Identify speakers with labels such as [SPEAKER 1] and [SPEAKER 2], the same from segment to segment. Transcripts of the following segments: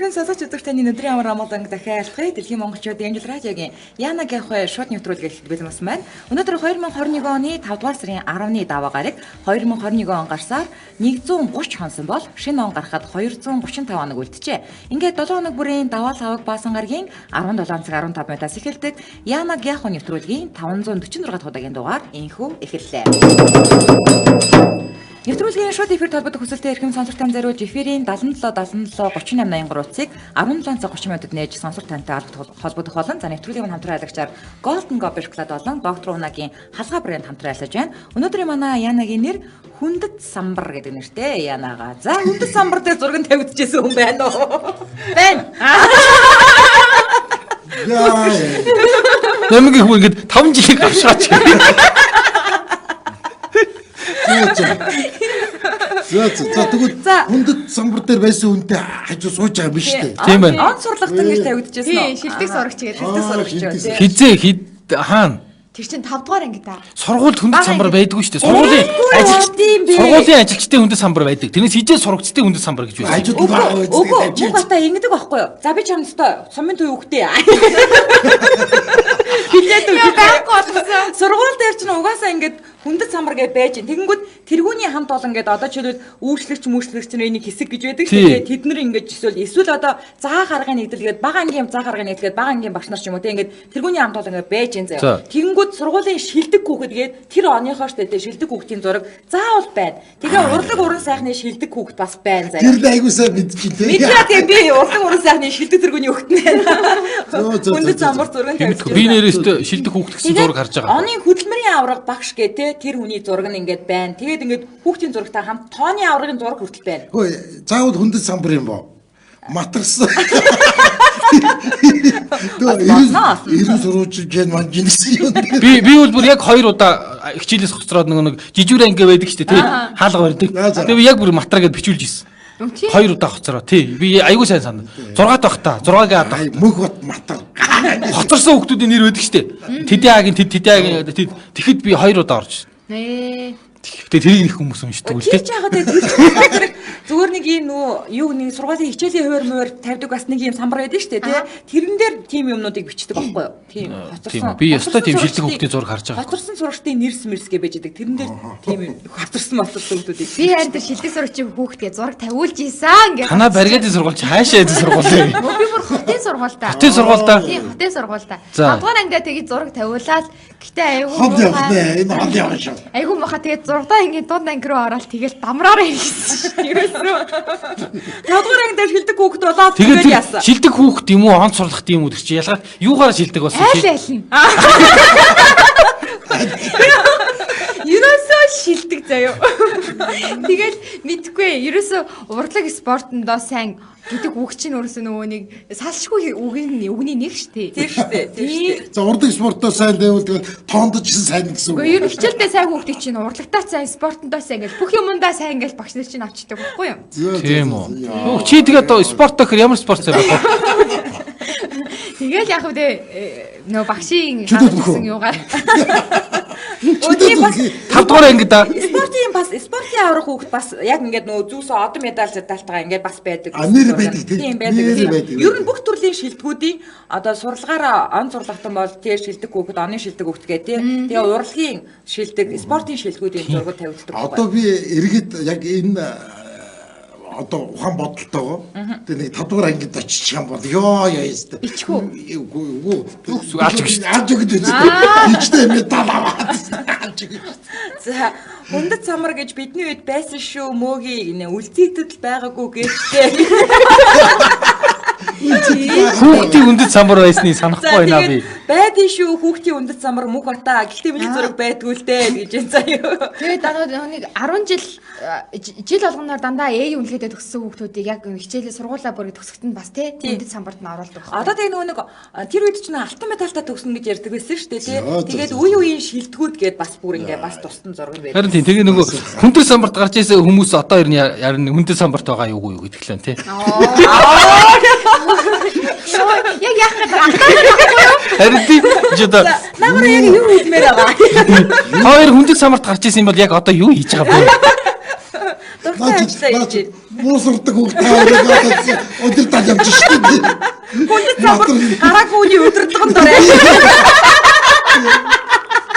[SPEAKER 1] Эрхэм сонсогч үзэгчдийн өдрийн амар амгалан дахиалахыг Дэлхийн монголчуудын Эмжил радиогийн Яна Гяхой шууд нэвтрүүлэг бэлмсэн байна. Өнөөдөр 2021 оны 5 дугаар сарын 10-ны даваа гараг 2021 он гарсаар 130 хонсон бол шинэ он гарахад 235 хоног үлджээ. Ингээд 7 хоног бүрийн даваа лаваг баасан гарагийн 17 цаг 15 минутаас эхэлдэг Яна Гяхой нэвтрүүлгийн 546 дахь удаагийн дугаар энхүү эхэллээ. Нэвтрүүлгийн шууд эфир толботох хүсэлтэд эрхэм сонсогч тань зориулж эфирийн 77 38 утсыг 17 цаг 30 минутад нээж сонсогч тантай холбогдох болон за нэвтрүүлгийн хамтран айлгчаар Golden Gober Club болон Доктор Унагийн халгаа брэнд хамтран айлсаж байна. Өнөөдрийн манай Янагийн нэр Хүндэт самбар гэдэг нэртэй Янага. За Хүндэт самбар дээр зураг тавигдчихсэн хүн байна уу? Байна.
[SPEAKER 2] Яа.
[SPEAKER 3] Нэмэг хүн ингэж 5 жилийн авшаач.
[SPEAKER 2] За тэгвэл хүндэт самбар дээр байсан хүнтэй хажуу сууж байгаа юм биш үү?
[SPEAKER 3] Тийм байна.
[SPEAKER 1] Он сурлагтан гэж тавигдчихсэн үү?
[SPEAKER 4] Тийм, шилдэг сурагч гэдэг.
[SPEAKER 1] Шилдэг сурагч үү?
[SPEAKER 3] Хизээ хаана?
[SPEAKER 4] Тэр чинь 5 дугаар анги та.
[SPEAKER 3] Сургуульд хүндэт самбар байдгүй шүү дээ. Сургуулийн ажилчдын хүндэт самбар байдаг. Тэрнээс хижээ сурагчдын хүндэт самбар гэж байна.
[SPEAKER 2] Хажууд байгаа үстэй тавьж.
[SPEAKER 1] Мөн гата ингэдэг байхгүй юу? За би чамд өстой сумын төв өгтээ. Хилээд
[SPEAKER 4] Гангоолсон.
[SPEAKER 1] Сургууль дээр ч угаасаа ингээд хүндэт самбар гэж байж гин. Тэгэнгүүт тэргүүний хамт олон ингээд одоо жишээлбэл үйлчлэгч энийг хэсэг гэж байдаг шүү дээ. Тэд нар ингээд эсвэл одоо заа харгын нэгдэлгээд бага ангийн заа харгын нэгдэлгээд бага ангийн багш нар ч юм уу те ингээд тэргүүний хамт олон ингээд байж гин заяа. Тэгэнгүүт сургуулийн шилдэг хүүхэдгээд тэр оныхоо штэ те шилдэг хүүхдийн зураг заавал байна. Тэгээ урлаг уран сайхны шилдэг хүүхэд бас байна заяа.
[SPEAKER 2] Тэр айгуусаа мэдчихлээ.
[SPEAKER 1] Мэдээ тийм би урлаг уран сайхны шилдэг тэргүүний хүүхэд байна. Хүндэт самбар зураг тавьчих.
[SPEAKER 3] Би нэрээс шилдэг хүүхэд гэсэн зураг харж байгаа.
[SPEAKER 1] Оны хөдөлмөрийн авраг багш гэ те тэр хүний зураг нь ингээд байна. Тэгээд ингээд хүүхдийн зурагтай хамт тооны аврагын зураг хүртэл байна.
[SPEAKER 2] Хөөе, заавал хүндэт самбар юм боо. Матарсан. Ирэн сурууч гэж манжинсэн юм.
[SPEAKER 3] Би бол бүр яг 2 удаа хичээлээс хоцроод нэг жижүүр анги байдаг шүү дээ тий. Хаалга барьдаг. Тэгээ би яг бүр матра гэд бичүүлж ирсэн. 2 удаа хоцроо тий. Би айгүй сайн санаа. 6-аад байх та. 6-гийн ад.
[SPEAKER 2] Мөх бат матар.
[SPEAKER 3] Хоцорсон хүмүүсийн нэр байдаг шүү дээ. Тэдэагийн тэгэхэд би 2 удаа орж. Тэгээ тэрийг их хүмүүс уншдаг үл
[SPEAKER 1] тий. Тэр зүгээр нэг юм юу нэг сургуулийн хичээлийн хуваар тавьдаг бас нэг юм самбар байдаг шүү дээ тий. Тэрэн дээр тийм юмнуудыг бичдэг байхгүй юу? Тийм хоцорсон.
[SPEAKER 3] Би ёстой тийм шилдэг хүмүүсийн зураг харж байгаа.
[SPEAKER 1] Хоцорсон сурагчдын нэрс мэрсгээ байж байгаа. Тэрэн дээр тийм хоцорсон хүмүүсүүдийг.
[SPEAKER 4] Би харин тэр шилдэг сурагчийн хүүхдгээ зураг тавиулж ийсэн гэх.
[SPEAKER 3] Танаа баригадын сургууль чи хаашаа идэх сургууль вэ?
[SPEAKER 4] Би бүр хотын сургуультай.
[SPEAKER 3] Хотын сургуультай.
[SPEAKER 4] Тийм, хотын сургуультай. 5 дугаар ангиа тэгээд зураг тавиулаад гэтээ айгүй.
[SPEAKER 2] Хол явна. Энэ хол явна шүү.
[SPEAKER 4] Айгүй маха тэгээд 6 дахь ангийн дунд анги руу ороод тэгэл дамраараа ирсэн. Ерөөсөө.
[SPEAKER 1] 5 дугаар анги дээр шилдэг хүүхэд болоод
[SPEAKER 3] тэгээд
[SPEAKER 1] яасан.
[SPEAKER 3] шилдэг хүүхэд юм уу, онц сурлах юм уу тэр чи ялгаад юугаар шилдэг болсон чи?
[SPEAKER 4] Айлын. Ерөөсөө шилдэг заяа. Тэгэл мэдгүй. Ерөөсөө урлаг спортондоо сайн гэдэг үг чинь өөрөөсөө нөгөө нэг салшгүй үгний нэг штэ.
[SPEAKER 1] Тийм штэ.
[SPEAKER 2] За урдаг спортоо сайн дэвэл тоондож сайн гэсэн үг.
[SPEAKER 4] Гэхдээ ер нь хичээлдээ сайн хүүхдийг чинь урлагтаа сайн, спортондоо сайн гэж бүх юмдаа сайн гэж багш нар чинь авчдаг байхгүй юу?
[SPEAKER 3] Тийм үү. Чи тэгээд спорт гэхээр ямар спорт сайн байх вэ?
[SPEAKER 4] Тэгэл яг үдэ нөгөө багшийн гаргасан юугаар.
[SPEAKER 1] Өдний бас
[SPEAKER 3] 5 дугаар анги да.
[SPEAKER 1] Спортын аврах хүүхэд бас яг ингээд нөгөө зүсээ одон медаль зэталтайгаа ингээд бас байдаг.
[SPEAKER 2] Нэр байдаг тийм
[SPEAKER 1] байдаг. Ер нь бүх төрлийн шилдэгүүдийн одоо сурлагаараа он сурлагтан бол тэр шилдэг хүүхэд оны шилдэг хүүхэд гэх тийм. Тэгээ урлагийн шилдэг, спортын шилдэгүүдийн зураг тавигддаг.
[SPEAKER 2] Одоо би эргээд яг энэ одоо ухаан бодолтойгоо тэгээ нэг 5 дугаар ангид очиж юм бол ёо яа
[SPEAKER 4] ичхүү
[SPEAKER 3] алж
[SPEAKER 2] өгч ичтэй медаль аваад алж өгч.
[SPEAKER 1] За хүндэт самбар гэж бидний үед байсан шүү мөөгийн үлцэгдэл байгаагүй гэжтэй.
[SPEAKER 3] Хүүхдийн хүндэт самбар байсныг санахгүй байна би.
[SPEAKER 1] Байдгийн шүү хүүхдийн хүндэт самбар мөх бата гэхдээ миний зураг байдгүй л дээ гэж энэ заяа.
[SPEAKER 4] Тэгээд нэг 10 жил болгоноор дандаа A үнэлгээдээ төгссөн хүүхдүүдийг яг хичээлээ сургуулаа бүрийг төгсгөт нь бас тий хүндэт самбарт нь оруулдаг.
[SPEAKER 1] Одоо тэгээ нөгөө тэр үед чинь алтан медальтай төгснө гэж ярьдаг байсан шүү дээ тий. Тэгээд үеийн шилдэгүүд гээд бас бүр ингээ бас тусдан зураг байдаг.
[SPEAKER 3] Харин тийм тэгээ нөгөө хүндэт самбарт гарч ирсэн хүмүүс одоо ер нь ярин хүндэт самбарт байгаа юу гэдэг лээ тий.
[SPEAKER 4] Яг яах гэдэг алтаа.
[SPEAKER 3] Харин тийм жоо.
[SPEAKER 1] Намар яг юу хиймээр байгаа.
[SPEAKER 3] Хоёр хүндэт самбарт гарч ирсэн юм бол яг одоо юу хийж байгаа бэ?
[SPEAKER 1] Зурагтай ажиллаа гэж.
[SPEAKER 2] Муусурдаг хөлтэй өдөр тал явж штэ.
[SPEAKER 1] Хүндэт самбар гараагүй үний өдөртлгөн дураа.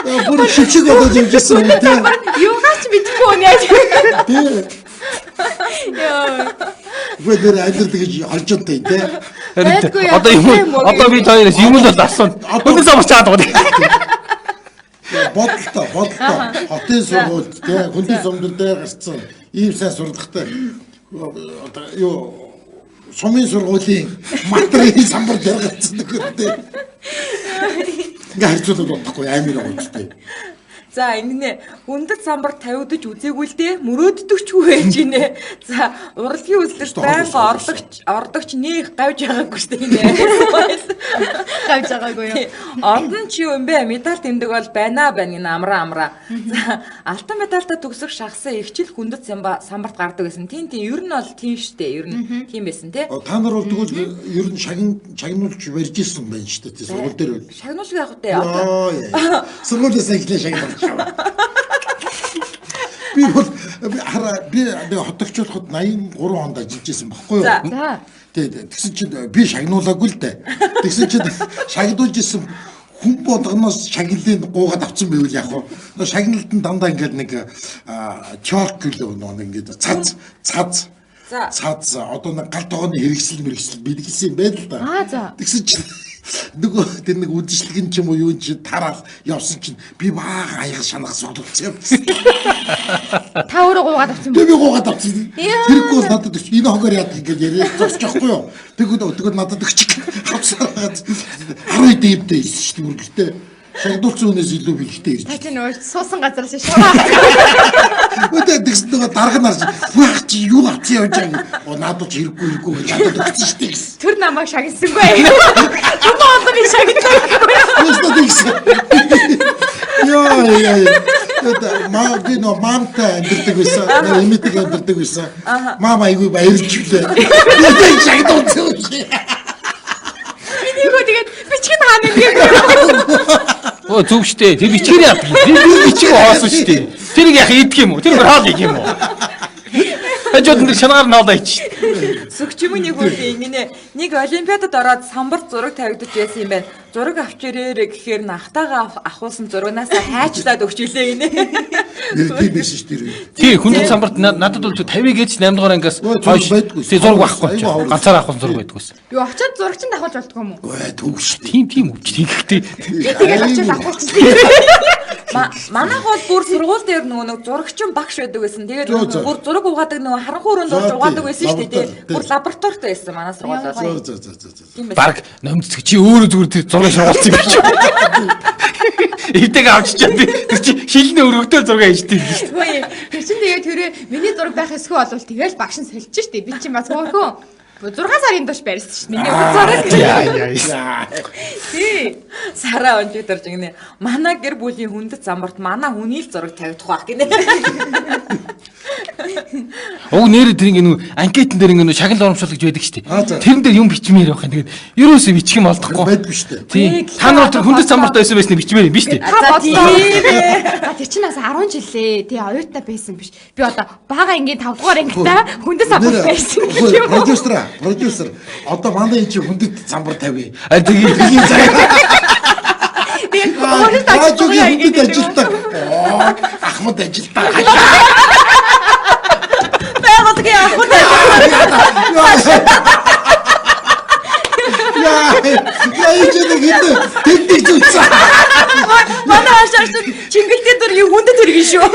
[SPEAKER 2] Бүр шичиг одоо явжсэн юм те.
[SPEAKER 4] Юугаач мэдгүй өнөө яаж. Яа.
[SPEAKER 2] Бүгд амьдрал гэж олж онтой те.
[SPEAKER 3] Одоо би хоёроос юм л асуув. Хүндэт самбар чаад байгаа.
[SPEAKER 2] Бодлоо. Хотын сургуульд те хүндэт самбар дээр гарцсан. Ийм сайн сурлагатай. Одоо юу сумын сургуулийн материалын самбар дээр гарцсан гэдэг. Ингээ харьцуулаад бодохгүй амар гоцтой.
[SPEAKER 1] За ингэнэ хүндэт самбар тавигдаж үзээгүй л дээ мөрөөддөг ч үгүй байж гинэ. За урлагийн үзлэлт байнга ордогч нэх гавж байгаагүй шүү дээ.
[SPEAKER 4] Гавж байгаагүй юу?
[SPEAKER 1] Ордон чи юу юм бэ? Медаль тэмдэг бол байна гин амраа. За алтан медальтай төгсөх шахсан ихчил хүндэт самбарт гардаг гэсэн. Тийм ер нь бол тийм шүү дээ. Ер нь тийм байсан те.
[SPEAKER 2] Та нар бол тэгвэл ер нь шагнуулж барьж ирсэн байна шүү дээ. Сургууль дээр бол.
[SPEAKER 1] Шагнуулж яах вэ?
[SPEAKER 2] Сургуулиас эхлээ шагнуулж. Би бол би хотогчлоход 83 онд ажиллаж байсан баггүй юу?
[SPEAKER 1] За.
[SPEAKER 2] Тэгсэн чинь би шагнуулаагүй л дээ. Тэгсэн чинь шагнуулж исэн хүн болгоноос шагналын гуугаад авсан байвал яах вэ? Шагналтанд дандаа ингээд нэг чорк гэлөө ингээд цаз. Одоо нэг гал тогооны хэрэгсэл бэлгэлсэн юм байна л да. Тэгсэн чинь нөгөө тэр нэг үдшилгэн ч юм уу юу ч тараал явсан чинь би бага аяга шанахс болчихсон юм.
[SPEAKER 4] Та өөрөө гуугаад авсан
[SPEAKER 2] юм. Би гуугаад авсан. Тэргүй надад энэ хогоор яад ингээд яриад зогсчихгүй юу. Тэгвэл надад өгчих авсан. 10 дэвтэй ирсэн шүү дээ үргэлжтэй. Шагдуулсан хүнээс илүү бэлгтэй ирж.
[SPEAKER 4] Та чинь өөр суусан газараас шаваа.
[SPEAKER 2] Өдөө тэгсэн нөгөө дарга нарч "Баах чи юу авчих явж байгаа." Надад ч хэрэггүй гэж надад өгсөн шүү дээ.
[SPEAKER 4] Тэр намайг шагнасангүй. Чума одоо би шагнасангүй.
[SPEAKER 2] Просто тэгсэн. Яа. Би мамтай амьддаг байсан. Эмээтэйг амьддаг байсан. Мам айгүй баярлж үлээ. Би шагнуулсан юм.
[SPEAKER 4] Энийг тэгээд бичгэн хаана нэг.
[SPEAKER 3] Оо зүг штэ. Тэр бичгээр яадаг юм. Би бичиг хоосон штэ. Тэрийг яах идэх юм уу? Тэр хаал идэх юм уу? Хажууд нэг шанаар наалаа ич.
[SPEAKER 1] Сүгч юм нэг үл ингэнэ. Нэг олимпиадад ороод самбар зураг тавигдаж байсан юм байна. Зураг авчирээрэ гэхээр нахтаага авахулсан зурагнаас хайчлаад өгч илээ гинэ.
[SPEAKER 2] Тийм биш шүү дээ.
[SPEAKER 3] Тий хүндэт самбарт надад бол 50 гэж 8 дугаар ангиас хойш тий зураг байхгүй. Ганцаар авах зураг байдгүй байсан.
[SPEAKER 4] Юу очиод зурагчин давхуулж болдгоо юм уу?
[SPEAKER 2] Түүх шүү дээ.
[SPEAKER 3] Тийм үуч тийхтэй.
[SPEAKER 4] Тэгээд очиод авахулчих.
[SPEAKER 1] Манайх бол бүр сургууль дээр нөгөө зурагчин багш байдаг байсан. Тэгээд бүр зураг угаадаг нөгөө харанхуй өрөөнд орж угаадаг байсан шүү дээ. Бүр лабораторитой байсан манай сургуулиас.
[SPEAKER 2] За.
[SPEAKER 3] Бараг номцг чи өөрөө зүгээр тэр зураг шоолцсон юм чи. Эвдэг авчичаад тэр чи шилний өргөдөө зураг хийжтэй юм шүү дээ.
[SPEAKER 4] Тэр чин тэгээд тэрэ миний зураг байх эсгүй болвол тэгэл багш нь солиж штэ. Би чинь бас хөөхөө 6 сарын турш барьсан шүү дээ. Миний зураг.
[SPEAKER 2] Яа.
[SPEAKER 1] Тий. Сараа онжидэрж гинэ. Манай гэр бүлийн хүндэт замбарт манай хүний л зураг тавигдах байх гинэ.
[SPEAKER 3] Оо нэр тэр ингэ анкетэн дээр ингэ шагнал оромжуулж байдаг шүү дээ. Тэрэн дээр юм бичмээр байх юм. Тэгээд ерөөсөө бичих юм олдохгүй.
[SPEAKER 2] Байдгүй шүү дээ.
[SPEAKER 3] Тий. Та нар тэр хүндэт замбарт байсан байсны бичмээр юм биш үү?
[SPEAKER 4] Тэр чинь бас 10 жилээ. Тий оюутан байсан биш. Би одоо бага ангийн 5 дугаар ангитай хүндэт самбар байсан гэх юм.
[SPEAKER 2] Продюсер одоо манай энэ хүндэт самбар тавья.
[SPEAKER 3] Тэгээд
[SPEAKER 2] хүндэт ажилтдаг. Ахмад ажилтдаг.
[SPEAKER 1] Байгуулгын ахмад ажилтдаг.
[SPEAKER 2] Яа, тэндийг зүгцээ.
[SPEAKER 1] Манай ашаарч чингэлтэй дөр юу хүндэт хэрэг шүү.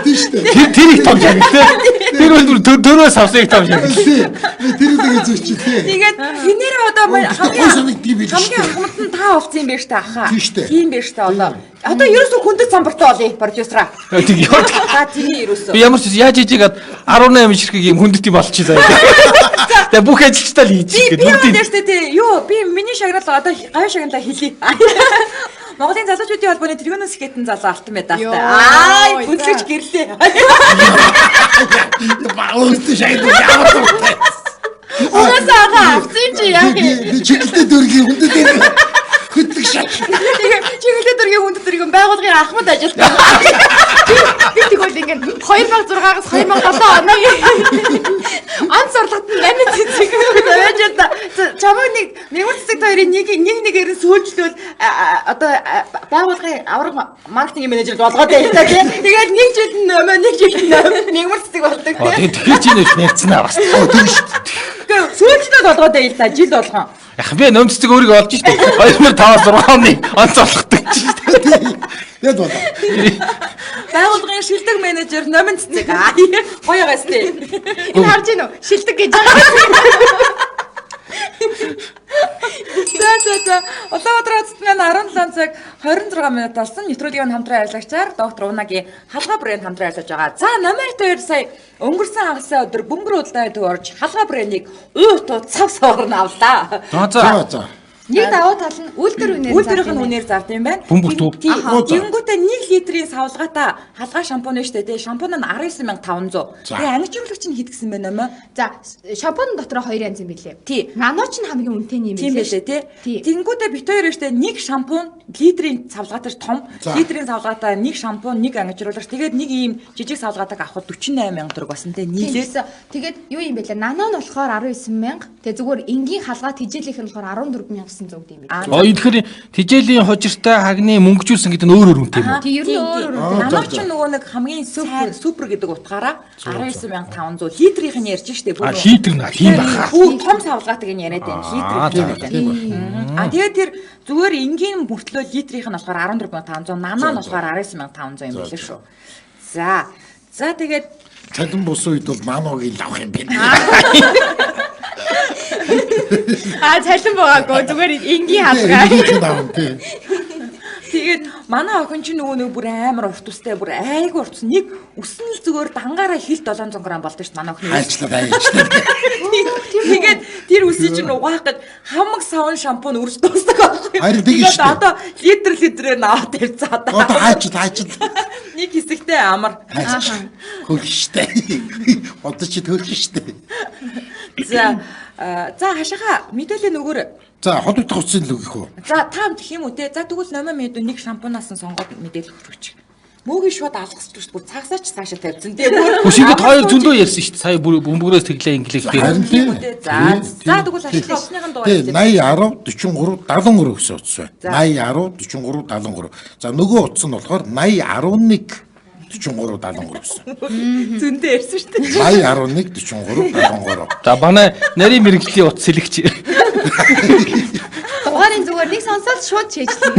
[SPEAKER 2] Тийм шүү дээ.
[SPEAKER 3] Тэр их том яг тий. Тэр бол төрөөс авсан их том яг.
[SPEAKER 2] Тэр үнийг зүгч тий.
[SPEAKER 1] Тэгээд хинээр одоо хамгийн ахмад нь та болсон юм байна шүү дээ ахаа. Тийм байна шүү дээ одоо. Одоо ерөөсөө хүндэт самбартай болъё продюсераа.
[SPEAKER 3] Тэг яа.
[SPEAKER 1] Та тийм ерөөсөө.
[SPEAKER 3] Би ямар ч яаж хийжгээд 18 ширхэг юм хүндэт юм болчихлоо. Тэгээ бүх ажилчтай л хийж гээд
[SPEAKER 1] бүгд. Би яа тий. Юу би миний шагнал одоо гавь шагналаа хэлье. Монголын залуучуудын холбооны трибунаас хэтэн залуу алтан медальтай. Бүтлэж гэрлээ.
[SPEAKER 2] Баахгүй шагнал яавал.
[SPEAKER 4] Угаасаа авсан чи яах юм?
[SPEAKER 2] Чиглэлтэй дөргийн хүндэт хөтлөг
[SPEAKER 1] Тэгээ чиглэлээр дөргийн хүнд дөргийн байгууллагын ахмад ажилтдаг.
[SPEAKER 4] Би тэгвэл ингээд 2006-аас 2007 оны онц орлогод 8 цэцэг
[SPEAKER 1] байж л да. Чамаг нэг мягмар цэцэг хоёрын нэгээр нь сүүлжлүүл одоо байгууллагын авраг маркетинг менежер болгоод байлаа тийм. Тэгээд нэг жил нөмөө нэг жил мягмар цэцэг болдог тийм.
[SPEAKER 3] Тэгэхээр чи нэг ярьцнаа бас.
[SPEAKER 2] Тийм шүү дээ.
[SPEAKER 1] Сүүлжлүүл болгоод байлаа жил болгон.
[SPEAKER 3] Яг би нөмцөг өөрийгөө олж штэ. 2005-6 оны онц орлоготой штэ.
[SPEAKER 2] Яд болоо.
[SPEAKER 1] Байгууллагын шилдэг менежер номын цэцэг. Гоё гайс тийм.
[SPEAKER 4] энэ харж гинөө шилдэг гэж байгаа.
[SPEAKER 1] За. Улаанбаатар хотын 17 цаг 26 минут болсон. Нэвтрүүлгийн хамтран ажиллагчаар доктор Унагийн халгаа брэнд хамтран ажиллаж байгаа. За, номер 2 сая өнгөрсөн хагасаа өдөр бөмбөр удаа төгөрж халгаа брэндийг өөтөө цав саварна авлаа.
[SPEAKER 3] За.
[SPEAKER 4] Нэг давуу тал нь үйлдвэр үнээр
[SPEAKER 1] Үйлдвэрийн үнээр зард юм байна.
[SPEAKER 3] Бөмбөр төв.
[SPEAKER 1] Тэнгүүтээ 1 литрийн савлгаатай халгаа шампунь шүү дээ. Шампунь нь 19500. Тэгээ ангижуулагч нь хэд гэсэн бэ нөмөө?
[SPEAKER 4] За, шампунь дотор 2 янз юм билээ.
[SPEAKER 1] Тий.
[SPEAKER 4] Нано ч хамгийн үнэтэй юм
[SPEAKER 1] Тийм
[SPEAKER 4] билээ.
[SPEAKER 1] байлээ тий. Тэнгүүтээ бит хоёр штэ нэг шампунь литрийн савлгаатай том, литрийн савлгаатай нэг шампунь, нэг ангижуулагч. Тэгээд нэг ийм жижиг савлгаатайг авахд 48000 төгрөг болсон те нийлээ.
[SPEAKER 4] Тэгээд юу юм бэлээ? Нано нь болохоор 19000. Тэгээ зүгээр энгийн халгаа тижээлийнх нь болохоор 14900 гэдэг юм билээ.
[SPEAKER 3] Тэгэхээр тижээлийн хожиртай хагны мөнгөжүүлсэн гэдэг нь өөр үнэтэй юм уу?
[SPEAKER 4] Тий, ер нь өөр.
[SPEAKER 1] Наноо ч нөгөө нэг хамгийн супер гэдэг утгаараа 19500 литрийнх нь ярьж штэ.
[SPEAKER 3] Литр наа тийм баха.
[SPEAKER 1] Бүх том савлгаатайг нь яриад байна. Литрийн юм байна. Тэгээд тэр зүгээр энгийн мөртлөө литрийнх нь болохоор 14500, нанаа нь болохоор 19500 юм билээ шүү. За тэгээд
[SPEAKER 2] Цалин бус үед бол маногийн лавх юм байна.
[SPEAKER 4] Цалин байгаагүй зүгээр энгийн халгаа.
[SPEAKER 2] Энгийн даван тий.
[SPEAKER 1] тэгээд манай охин чинь нөгөө нэг бүр амар урт устай бүр айгүй урт нэг үсэн л зүгээр дангаараа хил 700 г болдог шүү дээ манай охин.
[SPEAKER 2] Хайчлаа.
[SPEAKER 1] Тэгээд тэр үсийг чинь угаахад хамаг савн шампунь үрж дуусдаг байхгүй.
[SPEAKER 2] Харин тэгэж шүү дээ.
[SPEAKER 1] Одоо литрээр наваад ирцээ одоо.
[SPEAKER 2] Одоо хайчил.
[SPEAKER 1] Нэг хэсэгтэй амар.
[SPEAKER 2] Хөрх штэ. Одоо чи төрх штэ.
[SPEAKER 1] За хашаага мэдээлэл нөгөөр.
[SPEAKER 2] За холбогдох утсын л үгэх үү.
[SPEAKER 1] За та гэх юм уу те. За тэгвэл номер мэдүү нэг шампунаас нь сонгоод мэдээлэл өгч. Мөөгийн шууд алгасч шүү дээ. Цагсаач цаашаа тавьсан те.
[SPEAKER 3] Өшигэд хоёр зөндөө ярьсан шүү дээ. Сая бүр бөмбөрөөс тэглээ инглиш дээр.
[SPEAKER 1] За тэгвэл ашиглах усныхан дуу.
[SPEAKER 2] 80 10 43 73 гэсэн утас байна. 80 10 43 73. За нөгөө утас нь болохоор 80 11 43 73 гэсэн.
[SPEAKER 1] Зөндөө ярьсан шүү дээ.
[SPEAKER 2] 80 11 43 73.
[SPEAKER 3] За манай нарийн мэрэгжлийн утас сэлэгч.
[SPEAKER 4] Дугаарыг зүгээр нэг сонсоод шууд чийжлээ.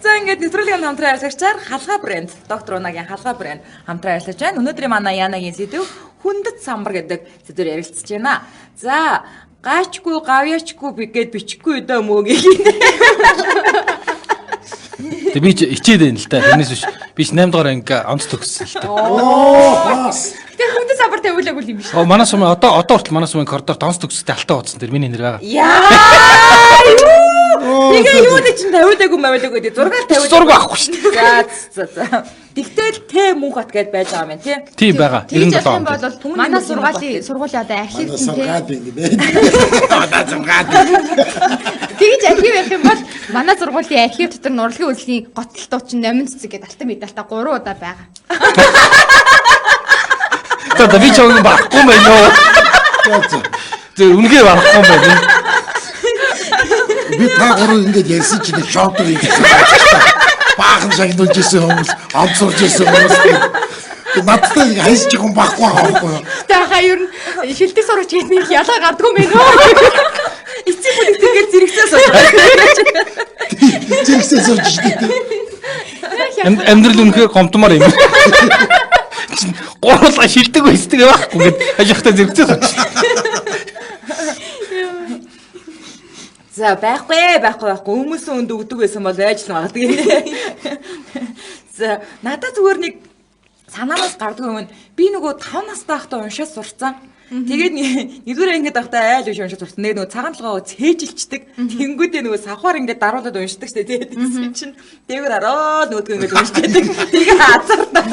[SPEAKER 1] За ингээд нэвтрүүлгийн хамтран ажиллагчаар халгаа брэнд, доктор Унагийн халгаа брэнд хамтран ажиллаж байна. Өнөөдрийн манай Янагийн сэдв хүндэт самбар гэдэг сэдвээр ярилцж байна. За гайчгүй гавьяачгүй гэд бичихгүй дөө мөөгийг.
[SPEAKER 3] Тэг би ч ичээд байна л да. Тэрнээс биш. Би 8 дугаар анги онц төгссөн л да.
[SPEAKER 2] Бас.
[SPEAKER 4] Тэр хүндэт самбар тавиулаагүй юм биш.
[SPEAKER 3] Манай сум одоо хүртэл манай сумын коридор онц төгсөстэй алтаа утсан дээр миний нэр байгаа.
[SPEAKER 1] Яа! Тэгээ юу нэг чинь тавиулаагүй мавиалаагүй дээ. Зураг тавиул.
[SPEAKER 3] Зураг авахгүй шүү дээ.
[SPEAKER 1] За. Тэгтэл тэ мөнхат гэд байж байгаа юм тий.
[SPEAKER 3] Тийм байгаа.
[SPEAKER 4] 97
[SPEAKER 3] 97
[SPEAKER 4] бол манай сургуулийн одоо архив тийм
[SPEAKER 2] Савгаад ингэ. Одоо савгаад.
[SPEAKER 4] тэгж архив ярих юм бол манай сургуулийн архив дотор нурлагын үйлсийн готлолтоо чинь 8 цэцэг гэдэг алтан медальтай 3 удаа байгаа.
[SPEAKER 3] За би ч юм багхгүй юм байна уу? Зөв үнгээ багхгүй юм байна.
[SPEAKER 2] Би та гурав ингэж ярьсан чинь шоктор ингэж баахан шагнуулж ирсэн хүмүүс, амцурж ирсэн хүмүүс. Надтай хайсч хүн багхгүй байхгүй.
[SPEAKER 4] Та хаяр нь шилдэг сурагч гэдгийг ялгаа гардгүй мэн үү?
[SPEAKER 1] Эцэг бүлэг тэгээд зэрэгцээ сууж байгаа.
[SPEAKER 2] Зэрэгцээ сууж штэ.
[SPEAKER 3] Амьдрал үнэхээр гомдмоор юм. Гурлаа шилдэг байсдаг байхгүй гэд хажихтай зэрэгцээ сууж.
[SPEAKER 1] За байхгүй хүмүүсийн өнд өгдөг байсан бол ажил магадгүй. За надад зүгээр нэг санаанаас гардаг юм. Би нөгөө 5 настай байхдаа уншаад сурцсан. Тэгээд нэгдүгээр ангид байхдаа айл уншаад сурцсан. Нөгөө цагаан толгоо цээжилчдэг. Тэнгүүдээ нөгөө савхаар ингээд даруулаад уншдаг штэ. Тэгээд тийм чинь дээгүүр ороод нөгөөдгөө ингээд уншдаг. Тэгээ азартаа.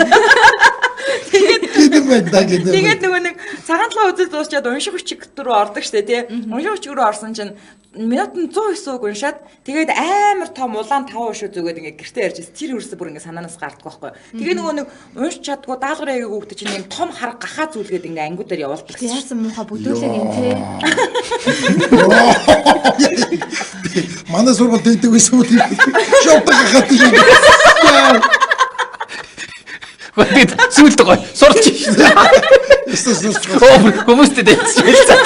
[SPEAKER 1] Тэгээд нөгөө нэг цагаан толгоо үзэл дуусчаад унших хүчиг рүү ордог штэ тий. Унших хүчиг рүү орсон чинь минутанд 109 үг уншаад тэгээд амар том улаан 5 шүү зүгээд ингээ гэртээ ярьжсэн. Тэр ерөөсө бүр ингээ санаанаас гарддаг байхгүй. Тэгээ нөгөө нэг унш чаддгүй даалгавар яг өгдөг чинь юм том хар гахаа зүйлгээд ингээ ангиудаар явуулдаг.
[SPEAKER 4] Яасан муухай бүдүүлэг юм те.
[SPEAKER 2] Манай сургууль дэйдэг байсан үү? Шоутай гахаад тийм.
[SPEAKER 3] Гэт сүлд гой сурч шүү. Хүмүүстэй дэвсчихсэн.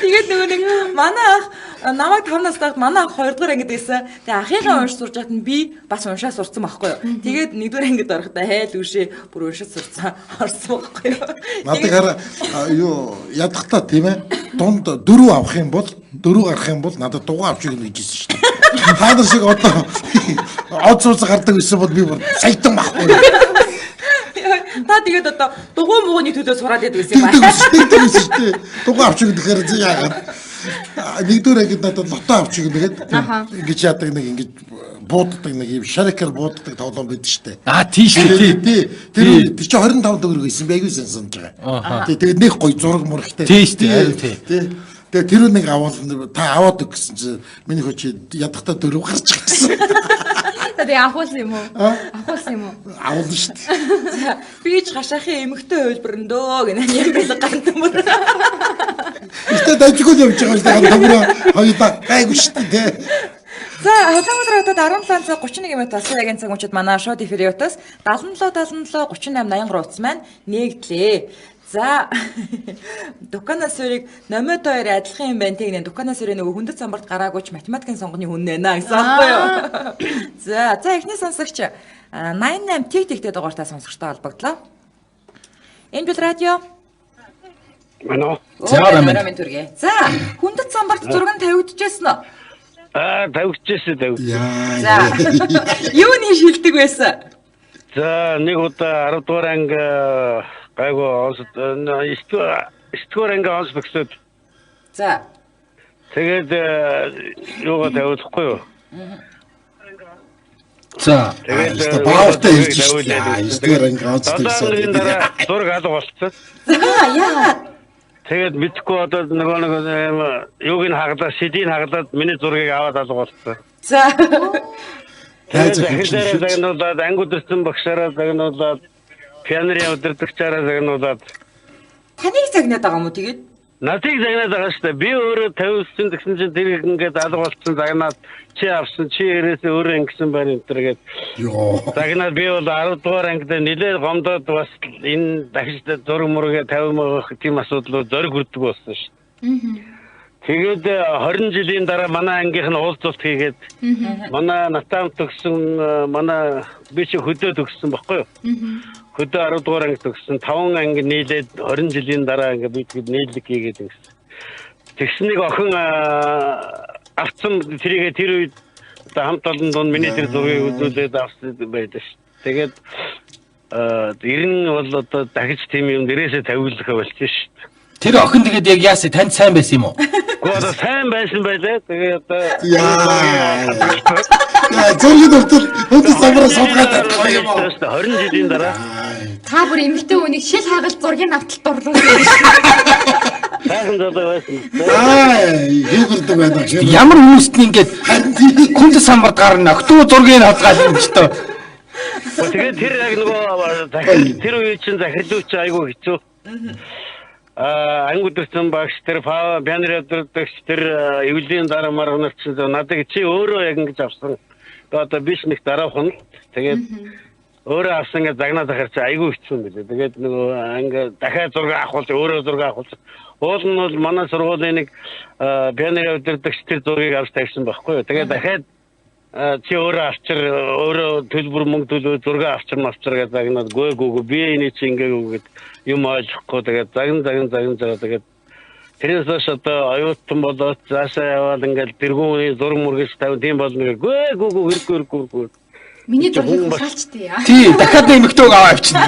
[SPEAKER 1] Тэгээд нөгөө нэг манай ах намайг 5 настайд манай ах 2 дугаар ангид байсан. Тэгээ ахыгаа унш сурж байхад нь би бас уншаа сурцсан байхгүй юу. Тэгээд 1 дугаар ангид орохдоо хайл үшээ бүр уншиж сурцсан орсон байхгүй юу.
[SPEAKER 2] Надад юу ядахтаа тийм ээ. Дунд 4 авах юм бол 4 гарах юм бол надад дугаа авч өгнө гэжсэн шүү дээ. Та нар шиг одоо од цуцаг гардаг байсан бол би бүр саятан байхгүй юу.
[SPEAKER 1] Та тэгээд одоо дугуй мууны төлөө сураад яадаг гэсэн юм
[SPEAKER 2] байна. Тийм шүү дээ. Дугаа авч өгнө гэхээр яагаад 1 дугаар ангид надад лото авч өгнө гэдэг. Ингэж яадаг нэг ингэж бууддаг нэг юм шарикер бууддаг тоглоом байдаг шүү дээ.
[SPEAKER 3] Тийм шүү
[SPEAKER 2] дээ. Тэр чи 25 төгрөг байсан би аягүй санаж байгаа. Тэгээд нэг гоё зураг мурагтай.
[SPEAKER 3] Тийм шүү дээ. Харин тийм.
[SPEAKER 2] Тэгээ тэр нэг аваад та аваад өг гэсэн чи миний хүч ядахтаа 4 гарч ирсэн.
[SPEAKER 4] Тэгээ авахулсан юм уу? Авахулсан юм уу?
[SPEAKER 2] Авуулна шүү дээ.
[SPEAKER 1] Би ч хашаахын эмхтэй хөлбөрөндөө гэнэ яг л гантмөр.
[SPEAKER 2] Ихтэй дажгүй явж байгаа шүү дээ. Гантмөр хоёулаа гайгүй шүү дээ.
[SPEAKER 1] За хатамдраад 17 цаг 31 минут болсон яг энэ цаг мөчид манай шоу дифериотоос 77 38 83 утас маань нэгдлээ. За Дуканаас өрийг номер 2 адилхан юм байна тийм нэ Дуканаас өрөө нөгөө хүндэт самбарт гараагүйч математикийн сонгоны хүн нэ гэсэн аахгүй юу. За эхний сонсогч 88 тэгтэй дугаартай сонсогчтой холбогдлоо. Энэ бил радио.
[SPEAKER 5] Мано.
[SPEAKER 3] За
[SPEAKER 1] түргээ. За хүндэт самбарт зураг нь тавигдчихсэн уу?
[SPEAKER 5] Тавигдчихсэн.
[SPEAKER 1] За юуны шилдэг байсан?
[SPEAKER 5] За нэг удаа 10 дугаар анги гайгүй онцод 9 дугаар анги онц бэксэд.
[SPEAKER 1] За.
[SPEAKER 5] Тэгээд юугаа тавиулахгүй юу?
[SPEAKER 3] За.
[SPEAKER 2] Тэгээд баавтай ирж шүү дээ. 9 дугаар анги онц бэксэд.
[SPEAKER 5] Зураг алга болчихсон.
[SPEAKER 1] За яа.
[SPEAKER 5] Тэгээд мэдхгүй одоо нөгөө юуг нь хаглаад сэдийг хаглаад миний зургийг аваад алга болчихсон.
[SPEAKER 1] За.
[SPEAKER 5] Тэгээд загнуулаад ангиудэрсэн багшаараа загнуулаад пианерын удирдагчаараа загнуулаад
[SPEAKER 1] таныг загнаад байгаа юм уу тэгээд?
[SPEAKER 5] Надыг загнаад байгаа шүү дээ. Би өөрөө тавьсан гэсэн чинь тэр ингээд алга болчихсон загнаад чи авсан чи ирээсээ өөрөө ингэсэн байна энэ төргээд.
[SPEAKER 2] Йоо.
[SPEAKER 5] Загнаад би бол 10 дугаар ангид нэлээд гомдоод бас энэ дахиж зураг мургээ тавимах тийм асуудлууд зориг хүрдэг болсон шүү дээ. Тэгээд 20 жилийн дараа манай ангийнх нь уулзалт хийгээд манай натам төгсөн манай би чи хөдөө төгсөн баггүй юу? Хөдөө 10 дугаар анги төгсөн 5 анги нийлээд 20 жилийн дараа ингээ би тэгэд нийлэг хийгээд ингэсэн. Тэгснэг охин авцсан тэрийгээ тэр үед хамт олон донд миний тэр зургийг үзүүлээд авсан байдаг ш. Тэгээд 90 бол одоо дахиж тийм юм дээрээсээ тавиулах болчих ш.
[SPEAKER 3] Тэр охин тэгээд яг яасаа танд сайн байсан юм уу?
[SPEAKER 5] Гоо сайн байсан байлаа. Тэгээ одоо
[SPEAKER 2] зургийн өвтөл өдөр самбараа суулгаад байгаа юм уу?
[SPEAKER 5] 20 жилийн дараа
[SPEAKER 4] та бүр эмэгтэй хүнийг шил хаагалт зургийн авталт орлуулсан.
[SPEAKER 5] сайхан зодой байсан.
[SPEAKER 2] Хийгэрдэг байна.
[SPEAKER 3] Ямар хүмүүст нь ингээд хүнд самбарт гарна өгтөө зургийг хадгаал юм ч тоо.
[SPEAKER 5] Тэгээд тэр яг нөгөө тэр үе чинь захирлууч айгүй хэцүү. Ангуудсан багш тэр пианер өдөртөгч тэр эвлийн дараа маргнаар чинь надад чи өөрөө яг ингэж авсан. Одоо биш нэг дараа хүн. Тэгээд өөрөө авсан гэж загнаад ахаар чи айгүй хэцүү юм билээ. Тэгээд нөгөө анги дахиад зураг авахулж өөрөө зураг авахулж. Уул нь бол манай сургуулийн нэг пианер өдөртөгч тэр зургийг авч тавьсан байхгүй юу. Тэгээд дахиад чи өөрөө авчир өөрөө төлбөр мөнгө төлөө зураг авчир гэж загнаад гөө би энэ чи ингээгүү гэд юм ойлгохгүй тэгээд загн тэгээд тэрнээс хойш одоо оюутан болоод цаашаа яваад ингээл тэргүүний зураг мөргөж тавь тийм болно гөө
[SPEAKER 4] миний зургийг хасаалчтэй яа.
[SPEAKER 3] Тий, дахиад нэмэгтэйг аваа авчихна.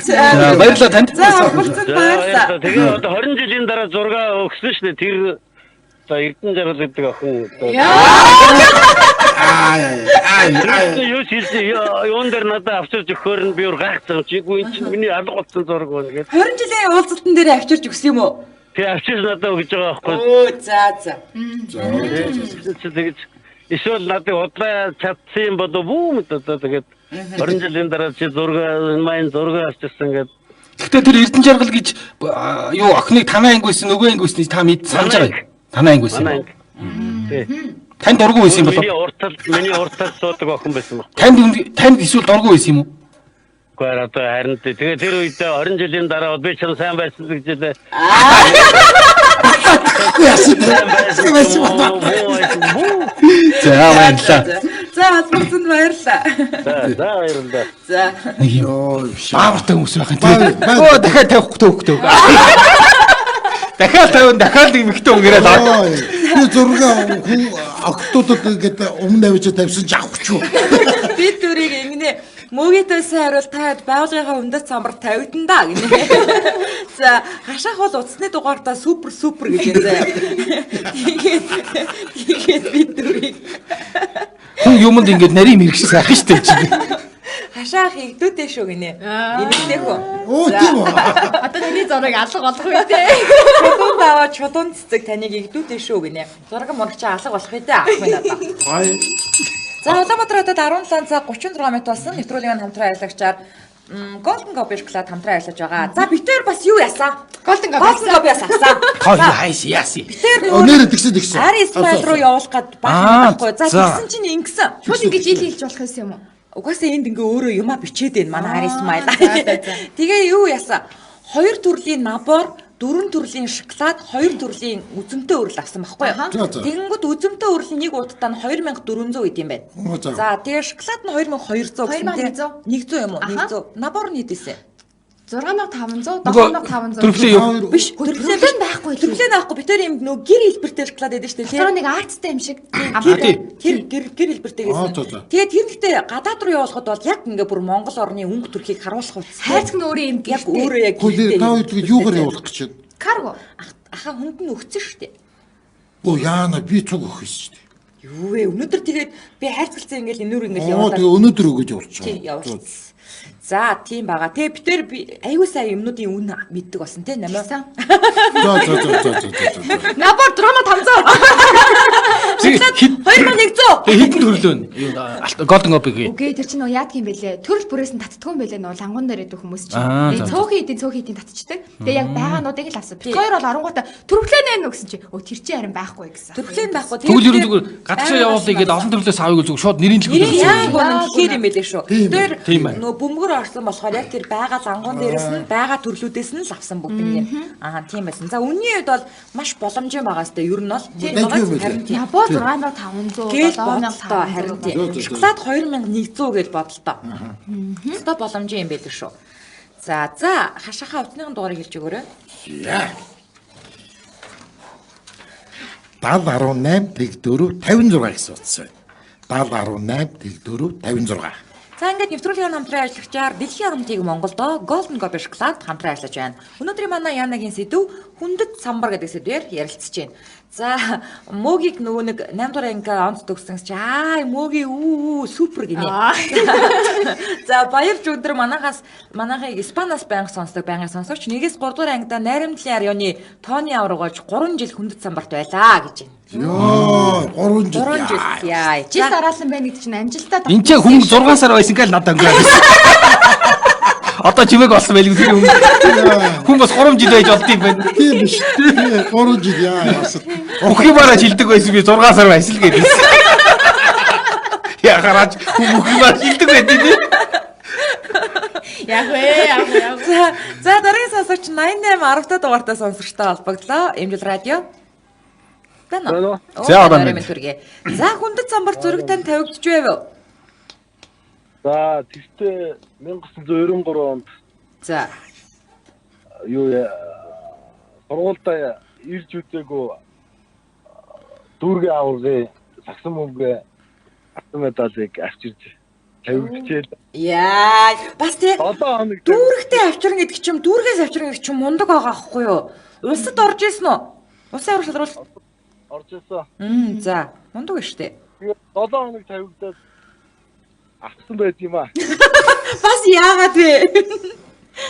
[SPEAKER 3] За баярлалаа танд.
[SPEAKER 1] За хүрцэн баярлалаа.
[SPEAKER 5] Тэгээ одоо 20 жилийн дараа зураг өгсөн шүү дээ. Тэр за Эрдэнэ жаргал гэдэг охин. Юу хийсэн юун дээр надад авчирч өгөхөр нь би өөр гайхсан чи үгүй чинь миний алга болсон зураг байна гэдэг.
[SPEAKER 1] 20 жилийн уулзалтан дээр авчирч өгсөн юм уу?
[SPEAKER 5] Тэг авчирч надад өгж байгаа байхгүй.
[SPEAKER 1] Өө за.
[SPEAKER 5] Тэгээд эсвэл надад удлаа чадсан бодоо бүүм тэгээд 20 жилийн дараа чи зураг майн зураг авчирсан гэдэг.
[SPEAKER 3] Гэхдээ тэр Эрдэнэ жаргал гэж юу охиныг танаа анги байсан нөгөө анги байсан та мэд санаж байгаа. Танаа анги байсан.
[SPEAKER 5] Тий.
[SPEAKER 3] Танд дургүй байсан юм болов?
[SPEAKER 5] Миний уртал суудаг охин байсан баг.
[SPEAKER 3] Танд эсвэл дургүй байсан юм уу?
[SPEAKER 5] Гэхдээ одоо харин тэгээд тэр үед 20 жилийн дараа би ч сайн байсан гэж хэлээ.
[SPEAKER 3] За баярлалаа.
[SPEAKER 1] За албарцанд баярлалаа.
[SPEAKER 5] За баярлалаа.
[SPEAKER 1] За.
[SPEAKER 2] Йоо биш.
[SPEAKER 3] Баавартай хүмүүс байх юм тийм. Оо дахиад тавих. Дахиад нэмэгтэй өнгөрөөд аа.
[SPEAKER 2] Би зураг хүн октодод ингээд өмнө авч тавьсан ч авах ч юу.
[SPEAKER 1] Би түрийг ингэнэ мөгөөдөө сайн хариул та байгууллагынхаа үндэс самбар тавигдан да гинэ. За хашаах бол утасны дугаартаа супер гэж юм заяа. Тэгээд би түрийг
[SPEAKER 3] хүн юмд ингээд нарийн мэрэгч сайх штэ чи.
[SPEAKER 1] хашаах игдүүтэй шүү гинэ. Инээдэх үү.
[SPEAKER 2] Оо тийм үү.
[SPEAKER 4] Одоо таны зураг алга болох үү те.
[SPEAKER 1] Чулуун даваа чулуун цэцэг таныг игдүүтэй шүү гинэ. Зураг мурагч алга болох үү те ах минь одоо.
[SPEAKER 2] Хай.
[SPEAKER 1] За Улаанбаатар хотод 17 цаг 36 минут болсон нэвтрүүлгийн хамтран ажиллагчаар Golden Gobish Club хамтран ажиллаж байгаа. За битээр бас юу яасан?
[SPEAKER 4] Golden Gobish
[SPEAKER 1] авсан.
[SPEAKER 3] Хой хайс яаси.
[SPEAKER 1] Битээр
[SPEAKER 2] Өнөөрэ тэгсэн.
[SPEAKER 1] Ари Исмаил руу явуулах гээд байхгүй. За тэгсэн чинь ингэсэн.
[SPEAKER 4] Шууд ингэж хийлж болох байсан юм уу?
[SPEAKER 1] Угаасаа энд ингээ өөрөө юмаа бичээд байна манай Ари Исмаил. Тэгээ юу яасан? 2 төрлийн набор, 4 төрлийн шоколад, 2 төрлийн үзэмтэй өрөл авсан байхгүй юу? Тэгэнгүүт үзэмтэй өрөл нэг удаа нь 2400 гэдэм байна. За тэгээ шоколад нь 2200 гэсэн тийм 100 юм уу? 100. Набор нь хэдээсэ?
[SPEAKER 4] 6500, 7500.
[SPEAKER 3] Төрөлөө юу?
[SPEAKER 1] Биш, төрөлөө байхгүй. Төрөлөө байхгүй. Би тэр юм нөгөө гэр хэлбэртэй шоколад байдаг шүү дээ.
[SPEAKER 4] Тэр нэг арттай юм шиг.
[SPEAKER 1] Тэр гэр хэлбэртэй гэсэн. Тэгээд тэр ихтэй гадаад руу явуулахад бол яг ингээ бүр Монгол орны өнгө төрхийг харуулах үс.
[SPEAKER 4] Хайрцаг нь өөрөө юм
[SPEAKER 1] яг өөрөө яг
[SPEAKER 2] гэртэй. Та үед юугаар явуулах гэж байна?
[SPEAKER 4] Карго.
[SPEAKER 1] Ахаа хүнд нь өгсөн шүү дээ.
[SPEAKER 2] Оо яана би цуг өгөх шүү дээ.
[SPEAKER 1] Юу вэ? Өнөөдөр тэгээд би хайрцагцсан ингээл энүүр ингээл
[SPEAKER 2] явуулаа. Тэгээ өнөөдөр өгөж явуулчих.
[SPEAKER 1] Тийм явуулсан. За тийм байгаа. Тэгээ бид тэр аюу сайн юмнуудын үн мэддэг болсон тийм нэмээ.
[SPEAKER 2] За.
[SPEAKER 4] Набор 4500.
[SPEAKER 1] 2100.
[SPEAKER 3] Хэдэн төрлөө нь? Golden Gobish.
[SPEAKER 4] Үгүй тэр чинь яадаг юм бэлээ. Төрөл бүрээс нь татдгүй юм бэлээ нөө лангуун дээр идэх хүмүүс чинь. Цөөхөн идin татчихдаг. Тэгээ яг байгаануудыг л авсан. Бид хоёр бол оронгуудаа төрөлөө нэ гэсэн чи. Өө тэр чинь харин байхгүй гэсэн.
[SPEAKER 1] Төрөлөө байхгүй.
[SPEAKER 3] Тэгвэл ерөн зүгээр гадагшаа явуулъя гэдээ олон төрлөөс авъя гэж шууд нэрийн төлөв.
[SPEAKER 1] Яг үнэн тэгэхээр юм байлээ шүү. Тэр нөө бөмбөр орсон болохоор яг тэр байгаа лангуун дээрээс нь байгаа төрлүүдээс нь л авсан бүгд юм. Аа тийм байсан. За үнийн үед бол маш боломжтой байгаа сте. Ер нь бол тийм байгаа харин тийм.
[SPEAKER 4] Набор 6500, 7500
[SPEAKER 1] харин тийм. Шоколад 2100 гэж бодлоо. Өстой боломжтой юм байлээ шүү. За хашаахаа утасны дугаарыг хэлж өгөөрэй.
[SPEAKER 2] 7018 тэгдөрөв 56 гэсэн утас байна. 7018 тэгдөрөв 56.
[SPEAKER 1] За ингээд нэвтрүүлгийн хамтран ажиллагчаар Дэлхийн оромтыг Монголдо Golden Gobish Club хамтран ажиллаж байна. Өнөөдрийн манай Янагийн сэдв хүндэт самбар гэдэг сэдвээр ярилцж байна. За мөгийг нөгөө нэг 8 дугаар анги онц төгсөн чи мөгийн супер гинэ. За баярч өдөр манайхыг Испаниас байнга сонсдог байнгын сонсогч нэгээс 3 дугаар ангида найрамдлын арионы тооны аврагч 3 жил хүндэт самбарт байлаа гэж байна.
[SPEAKER 2] Йоо 3 жил.
[SPEAKER 1] Яа.
[SPEAKER 4] Жил дараалсан байна гэдэг чинь амжилтаа.
[SPEAKER 3] Энд ч хүн 6 сар байсан гал надад өнгөрөөсөн. Одоо чимээг болсон байлгүй тэр хүн бас 3 жил байж болд юм байна.
[SPEAKER 2] Тийм биш. 3 жил яа.
[SPEAKER 3] Ухимаараа хилдэг байсан би 6 сар байсан л гэдээ. Яа гараж хүн ухимаар хилдэг байдیں۔
[SPEAKER 4] Яг.
[SPEAKER 1] За дараагийн сонсогч 88 10 дугаартаа сонсогчтой холбогдлоо. Эмжил радио. Бэнэ.
[SPEAKER 3] За
[SPEAKER 1] хүндэт самбар зураг тань тавигдж байв.
[SPEAKER 5] За тэгтээ 1993 онд
[SPEAKER 1] за
[SPEAKER 5] юу сургуультай ирж үзээгүй дүүргийн аваргын сагсан мөнгө алтан медалийг авчирч тавигдчихээ.
[SPEAKER 1] Яа бас тий
[SPEAKER 5] 7 хоног
[SPEAKER 1] дүүрэгтэй авчирна гэдэг чим дүүргээс авчирна гэдэг чим мундаг байгаа аахгүй юу? Улсад орж исэн үү? Улсын аврал шалрал
[SPEAKER 5] орж исэн.
[SPEAKER 1] За мундаг шүү дээ.
[SPEAKER 5] 7 хоног тавигдаад
[SPEAKER 6] авсан байд юм аа.
[SPEAKER 1] Бас яагаад вэ?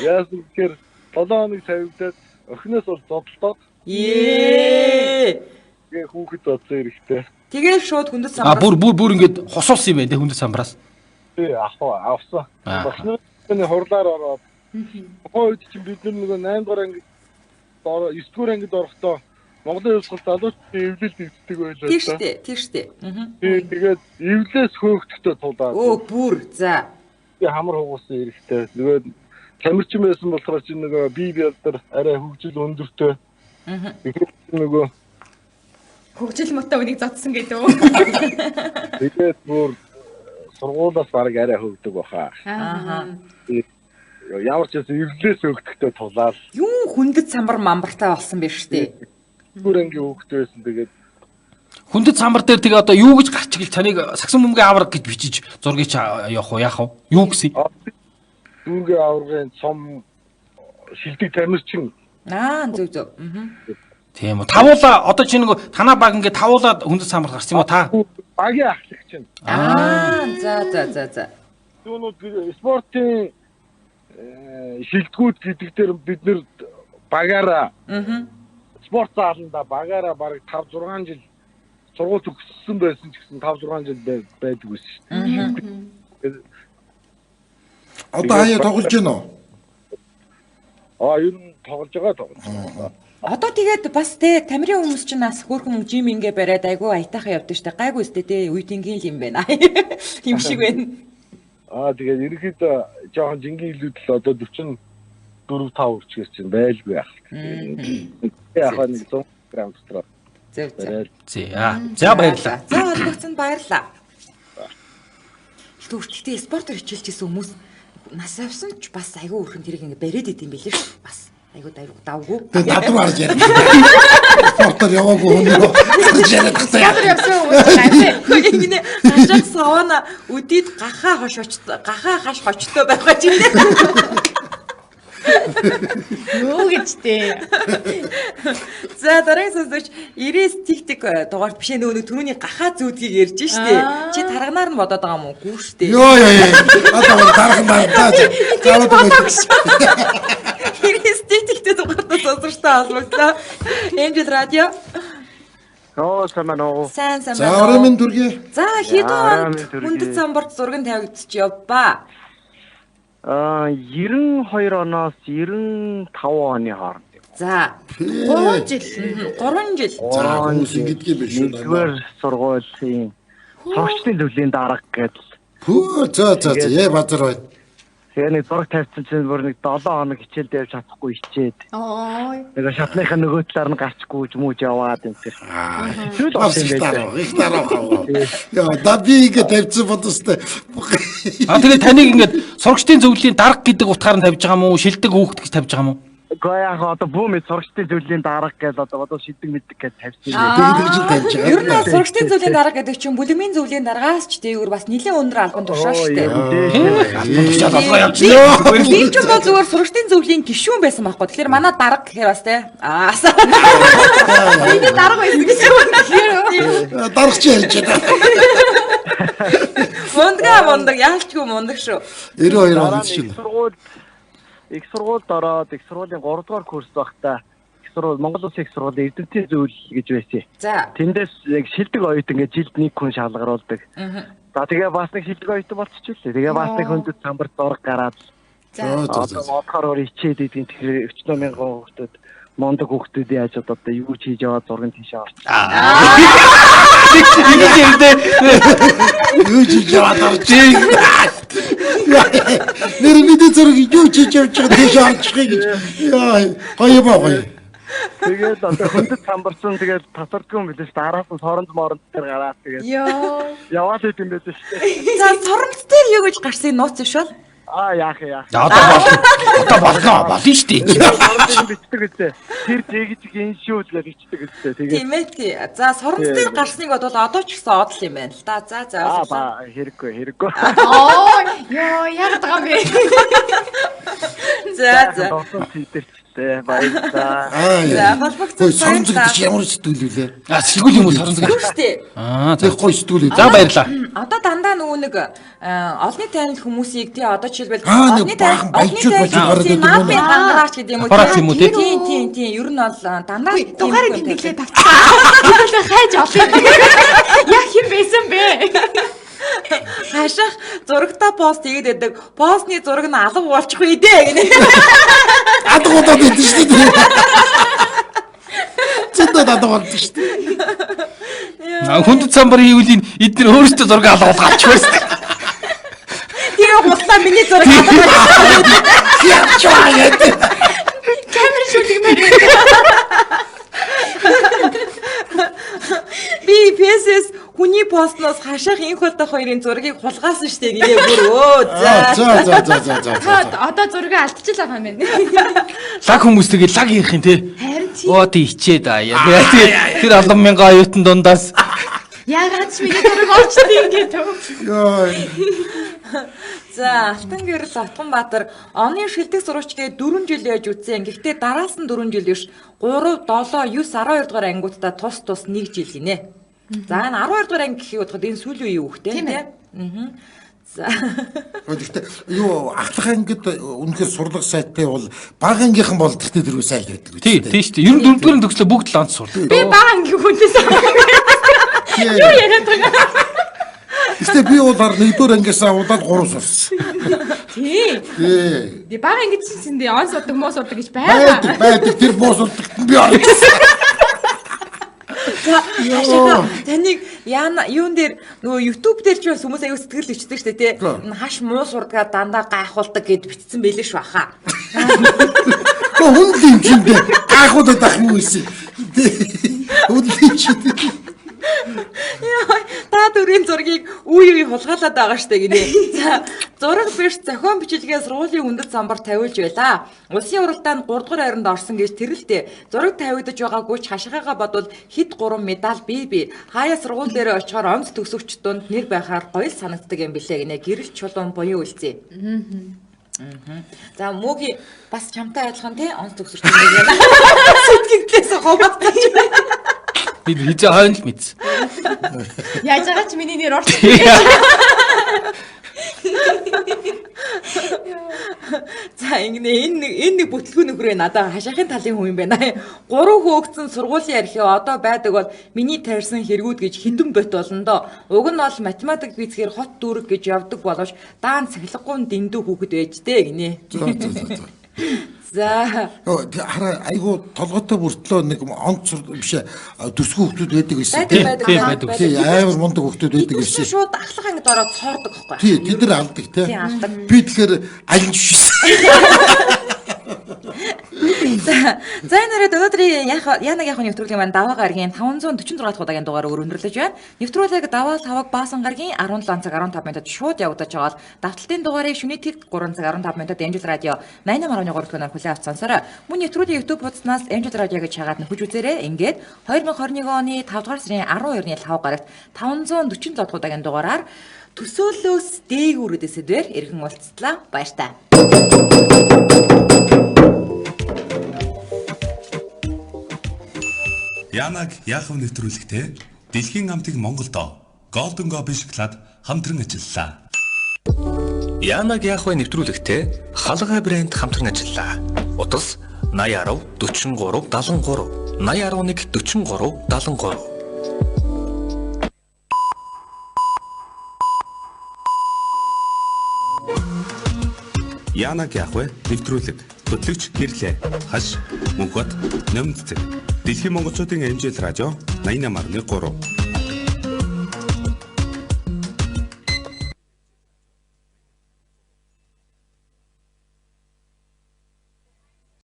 [SPEAKER 6] Яасан гэхээр 7 хоног цавигдаад охиноос бол зодтолдоод тэгээ хүүхэд бодсон эрэхтэй.
[SPEAKER 1] Тэгээд шууд хүндэт
[SPEAKER 3] А
[SPEAKER 1] самбар.
[SPEAKER 3] бүр ингээд хосуулсан юм байна те хүндэт самбараас.
[SPEAKER 6] Тий авсан. Охиноос хурлаар ороод хойд чинь бид нэг 8 дугаар анги 9 дугаар ангид орохдоо Монголын хувьд залуучдын эвлэл дэгддэг байлаа.
[SPEAKER 1] Тийм штэ.
[SPEAKER 6] Тэгээд эвлээс хөөгдөхтэй тулаад.
[SPEAKER 1] Бүр за.
[SPEAKER 6] Хамар хугасан эрэхтэй. Тэгээд тамирчин байсан болохоор чинь нөгөө бие биеэр арай хөгжил өндөртэй. Нөгөө
[SPEAKER 4] Хөгжил мотоо үнийг зодсон гэдэг үү?
[SPEAKER 6] тэгээд бүр сургуулаас баг арай хөгдөг баха. Ямар ч юм эвлээс хөөгдөхтэй тулаад.
[SPEAKER 1] Юу хүндэт самбар мамбартай болсон биш штэ.
[SPEAKER 6] Бүр анги хөөгдөө байсан. Тэгээд
[SPEAKER 3] Хүндэт самбар дээр тэгээ одоо юу гэж гарч ирэл таныг сагсан бөмбөгийн авраг гэж бичиж зургийг явах уу яах вэ? Юу гэсэн?
[SPEAKER 6] дүүргээ аврагын цом шилдэг тамирчин.
[SPEAKER 1] Зөв.
[SPEAKER 3] Тийм үү. Тавуула одоо чи нэг танаа баг ингээд тавуулаад хүндэт самбар гарсан юм уу та?
[SPEAKER 6] Багийн ахлагч чинь.
[SPEAKER 1] За.
[SPEAKER 6] Түүнүүд спортын шилдэгүүд гэдэг дээр бид нэр багаараа спорт зааланда багаараа бараг 5-6 жил сургууль төгссөн байсан ч гэсэн 5-6 жил байдаг байсан шүү дээ.
[SPEAKER 2] Одоо хаяа тоглож байна уу?
[SPEAKER 6] Ер нь тоглож байгаа.
[SPEAKER 1] Одоо тэгээд бас те тамирын хүмүүс ч нас хөөрхөн жим ингээ бариад айгу аятайхан явдаг штэ. Гайгүй өстэй те үеийнгийн юм байна. Юм шиг байна.
[SPEAKER 6] Тэгээд ерөнхийдөө жоохон жингийн илүүдэл одоо 44-5 үрчгээс чинь байлгүй яах. Яг нэг 100 грамм дотроо.
[SPEAKER 1] Зөв.
[SPEAKER 3] За баярлалаа.
[SPEAKER 1] За олгогцонд баярлалаа. Өөртөө спортоор хичээлжсэн хүмүүс нас авсан ч бас айгүй өрхөн тэрийг ингээ бариад идэм билээ ш. Бас айгүй давгүй.
[SPEAKER 2] Тэгээд татвар харж яриад. Спортоор яваагүй хүн юу?
[SPEAKER 4] Театр явсан хүмүүс
[SPEAKER 1] Ингэ хашаа савана үдид гахаа хаш хочтой байгаа ч юм.
[SPEAKER 4] юу гэж тээ.
[SPEAKER 1] За дараагийн сонсогч 90 тик дугаард бишээ нөгөө түрүүний гахаа зүүдгийг ярьж штэ. Чи тарганаар нь бодоод байгаа юм уу? Гүү штэ.
[SPEAKER 2] Йоо. Одоо тархан байна. За.
[SPEAKER 1] 90 тик дугаард сонсогчтой холбогдлоо. Angel Radio.
[SPEAKER 5] Самано.
[SPEAKER 1] Сайн.
[SPEAKER 2] За орон дүргээ.
[SPEAKER 1] За хэдэн хүндэт самбарт зураг тавигдчих явбаа.
[SPEAKER 5] 92 оноос 95 оны хооронд.
[SPEAKER 1] За
[SPEAKER 4] 3 жил.
[SPEAKER 1] 3 жил.
[SPEAKER 2] За хүмүүс ингэдэггүй биш үү?
[SPEAKER 5] Нэгдүгээр сургуулийн сурагчдын төлөвийн дарга гэдэл.
[SPEAKER 2] За яа базар байна.
[SPEAKER 5] Тэгээ нэг зураг тавьсан чинь бүр нэг 7 хоног хичээлд явж чадахгүй ичээд. Тэгээ шатныхаа нөгөө талаар нь гарчгүй ч мууж яваад энэ төр. Хэцүү болсон юм байна.
[SPEAKER 2] Их тараа. Яа дабиг тавьсан бодостой.
[SPEAKER 3] Тэгээ таныг ингээд сурагчдын зөвлөлийн дарга гэдэг утгаар нь тавьж байгаа юм уу? Шилдэг хүүхэд гэж тавьж байгаа юм уу?
[SPEAKER 5] Гэхдээ яг одоо бүүмэд сурагчдын зөвлөлийн дарга гэж одоо шидэг мэддэг гэж тавьсан.
[SPEAKER 2] Тэгж тавьж байгаа.
[SPEAKER 1] Ер нь сурагчдын зөвлөлийн дарга гэдэг чинь бүлэгмийн зөвлөлийн даргаас ч дээгүүр бас нэлээд өндөр албан тушаал штэ.
[SPEAKER 3] Тушаал болгоо явчихлаа.
[SPEAKER 1] Би ч бол зүгээр сурагчдын зөвлөлийн гишүүн байсан байхгүй. Тэгэхээр манай дарга гэхээр бас те.
[SPEAKER 4] Энэ дарга байсан гэсэн.
[SPEAKER 2] Даргач ярьж байна.
[SPEAKER 1] Мундаг яалчгүй мундаг шүү.
[SPEAKER 2] 92 он чинь.
[SPEAKER 5] Их сургуульд ороод их сургуулийн 3 дугаар курс байхдаа их сургууль Монгол Улсын их сургуулийн эрдэмтдийн зөвлөл гэж байсан.
[SPEAKER 1] За.
[SPEAKER 5] Тэндээс яг шилдэг оюут ингээд жилд нэг хүн шалгаруулдаг. За тэгээ бас нэг шилдэг оюут болчихчихлээ. Тэгээ бас нэг хүндэт самбарт зураг гараад. Одоо модхоор ичээд идэв. Тэгэхээр 40,000 хүүхдүүд мондог хүүхдүүд яаж одоо юу ч хийж яваад зургийн тийшээ орчих.
[SPEAKER 2] Юу ч яваад орчих. Нэр мэдээ зураг юу ч хийж явж байгаа тийш орчихъя гэж. Яа гоё боо.
[SPEAKER 5] Тэгээд одоо хүндэт самбарсан тэгээд тасардгүй юм билээ шүү дээ. Араас нь соронд тэр гараад тэгээд. Яваад идэв юм байлээ шүү дээ.
[SPEAKER 1] За соронд дээр юу гэж гарсан нууц биш бол?
[SPEAKER 5] Яах.
[SPEAKER 3] Одоо болно шүү дээ.
[SPEAKER 5] Соронд бичдэг үстэй. Тэр зэгж гин шүү л гэж бичдэг үстэй. Тэгээд.
[SPEAKER 1] Тийм ээ. За соронд дээр гарсныг бодвол одоо ч гэсэн одол юм байна л да. За.
[SPEAKER 5] Хэрэггүй.
[SPEAKER 4] Яг байгаа юм бэ.
[SPEAKER 1] За.
[SPEAKER 6] Тэ баярлалаа.
[SPEAKER 1] За холбогдсон
[SPEAKER 2] Саран зүг чи ямар сэтгүүл үлээ?
[SPEAKER 3] Сэтгүүл юм уу саран зүг?
[SPEAKER 1] Штэ.
[SPEAKER 2] Тэг гоё сэтгүүл.
[SPEAKER 3] За баярлаа.
[SPEAKER 1] Одоо дандаа нөгөө нэг олонний танил хүмүүсийг тий одоо жишээлбэл
[SPEAKER 2] Нэг баахан баячууд болж гараад байдаг юм
[SPEAKER 1] мапын
[SPEAKER 2] уу?
[SPEAKER 1] гангараач гэдэг юм уу
[SPEAKER 3] Аппарат юм уу, тий?
[SPEAKER 1] Тийм ер нь бол дандаа
[SPEAKER 4] Дугаарыг тэмдэглээ тавьчихсан. Хайж олъё. Яг хэм байсан бэ?
[SPEAKER 1] хашаах зурагтаа пост хийгээд байдаг. Постны зураг нь алга болчихгүй дээ гэнэ.
[SPEAKER 2] Адгуудад байдаг шүү дээ. Зөндөө адгууд шүү дээ.
[SPEAKER 3] Хүнд самбар хийвэл эдгээр өөрсдөө зураг алгуулж гарч байсан.
[SPEAKER 1] Тэгээ хутлаа миний зураг алга болчихсон.
[SPEAKER 2] Яачаа гэдэг.
[SPEAKER 4] Камер шүүтиг мэрэг.
[SPEAKER 1] Би PS хүний постноос хашаах инх болтой хоёрын зургийг хулгаасан штэ гээ бүр
[SPEAKER 2] За.
[SPEAKER 4] Одоо зураг алдчихлаа фан байна.
[SPEAKER 3] Лаг хүмүүс тэгээ лаг хийх юм те.
[SPEAKER 4] Харин тийм.
[SPEAKER 3] Оо тий ичээд аа. Тэр 100000 оюутан дундаас
[SPEAKER 4] Яагаад ч миний зураг олчтой ингээд.
[SPEAKER 1] За, Алтан гэрэл Автанбаатар оны шилдэг сурвалжгээ 4 жил яаж үтсэн. Гэхдээ дараас нь 4 жил биш 3, 7, 9, 12 дугаар ангиудаа тус 1 жил гинэ. За, энэ 12 дугаар анги гэхийг бодоход энэ сүүлийн үеийн хүүхдээ тийм. За.
[SPEAKER 2] Гэхдээ юу ахлах ангид үнэхээр сурлага сайтай бол бага ангийнхан бол тэртээ тэргүй сайн л байдаг.
[SPEAKER 3] тий шүү дээ. Ер нь 4 дугаар төгслөө бүгд л онц сурлаа.
[SPEAKER 4] Би бага анги хүнээс юу яриад байгаа.
[SPEAKER 2] Гэхдээ би бол 1-р ангиасаа удаад 3 сурсан.
[SPEAKER 4] Тий.
[SPEAKER 2] Тий.
[SPEAKER 4] Би бага анги чинь он суудаг муу суудаг гэж байгаа.
[SPEAKER 2] Байдаг тэр боосолдогт би орсон.
[SPEAKER 1] Хашаа таныг яана юун дээр нөгөө YouTube дээр ч бас хүмүүс аюу сэтгэл өвчдөг штэ тий. Хаш муу сурдгаа дандаа гайхуулдаг гэд бичсэн байлээ шүү баха.
[SPEAKER 2] Хүн л юм чинь дээ. Гайхуулаад ах юм ийсэн. Хүн л юм чинь.
[SPEAKER 1] Яа, та дөрвийн зургийг үе хулгайлаад байгаа штэ гинэ. За, зураг биш зохион бичлэгээ сургуулийн хүндэт самбар тавиулж байлаа. Улсын уралдаанд 3 дугаар хайранд орсон гэж тэрэлтэй. Зураг тавигдаж байгаагүй ч хашаагаа бодвол хэд 3 медаль бий. Хаяа сургууль дээр очихоор онц төгсөгч дунд нэр байхаар гоё санагддаг юм билээ гинэ. Гэрэл чулуун буюу үлзээ. За, мөгийн бас чамтай адилхан тий онц төгсөгч юм байна. Сэтгэлдээс ховоцож.
[SPEAKER 3] Би хизээ хойно л мэдсэн.
[SPEAKER 4] Яаж байгаа ч миний нэр орсон.
[SPEAKER 1] За энэ нэг бүтлгүү нөхрөө надад хашаахын талын хүн юм байна. 3 хөөгцөн сургуулийн архив одоо байдаг бол миний тарьсан хэрэгүүд гэж хиндэн бот болно доо. Уг нь бол математик физикээр хот дүүрэг гэж явдаг боловч даан цахилгагүй дэндүү хүүхэд байж дээ гинэ. За.
[SPEAKER 2] Хараа айгу толгойтой бүртлөө нэг онц биш төсгөө хүмүүс байдаг байсан
[SPEAKER 1] байдаг.
[SPEAKER 2] Тий амар мундаг хүмүүс байдаг байсан.
[SPEAKER 1] Шууд ахлах ангид ороод цоордог байхгүй.
[SPEAKER 2] Тий тэд нар алдаг тий. Би тэгэхээр алин шишсэн.
[SPEAKER 1] За энэрэд өнөөдрийн яанаг нэвтрүүлгийн маань даваа гаргийн 546 дахь удаагийн дугаар өргөндөрлөж байна. Нэвтрүүлэг даваа таваг баасан гаргийн 17 цаг 15 минутад шууд явагдаж байгаа. Давталтын дугаарыг шөнийн тэр 3 цаг 15 минутад Амжилт радио 88.3 төгнөр хүлээн авч сонсороо. Мөн нэвтрүүлгийн YouTube хуудаснаас Амжилт радио гэж хагаад нөхөж үзээрэй. Ингээд 2021 оны 5 дугаар сарын 12-ны 5 гарагт 547 дахь удаагийн дугаараар төсөөлөөс дээгүүрүүдээ сэдвэр эргэн уулзлаа. Баяртай.
[SPEAKER 7] Янаг яахав нэвтрүүлэгтээ Дэлхийн амтыг Монголд Golden Gobi шоколад хамтран ажиллалаа.
[SPEAKER 8] Янаг яахав нэвтрүүлэгтээ Халгай брэнд хамтран ажиллалаа. Утас 8010 43 73 8011 43 73.
[SPEAKER 7] Янаг яахав нэвтрүүлэг хөтлөгч гэрлээ. Хаш мөнхөд нэмцэг Дэлхийн монголчуудын Амжилт радио 88.3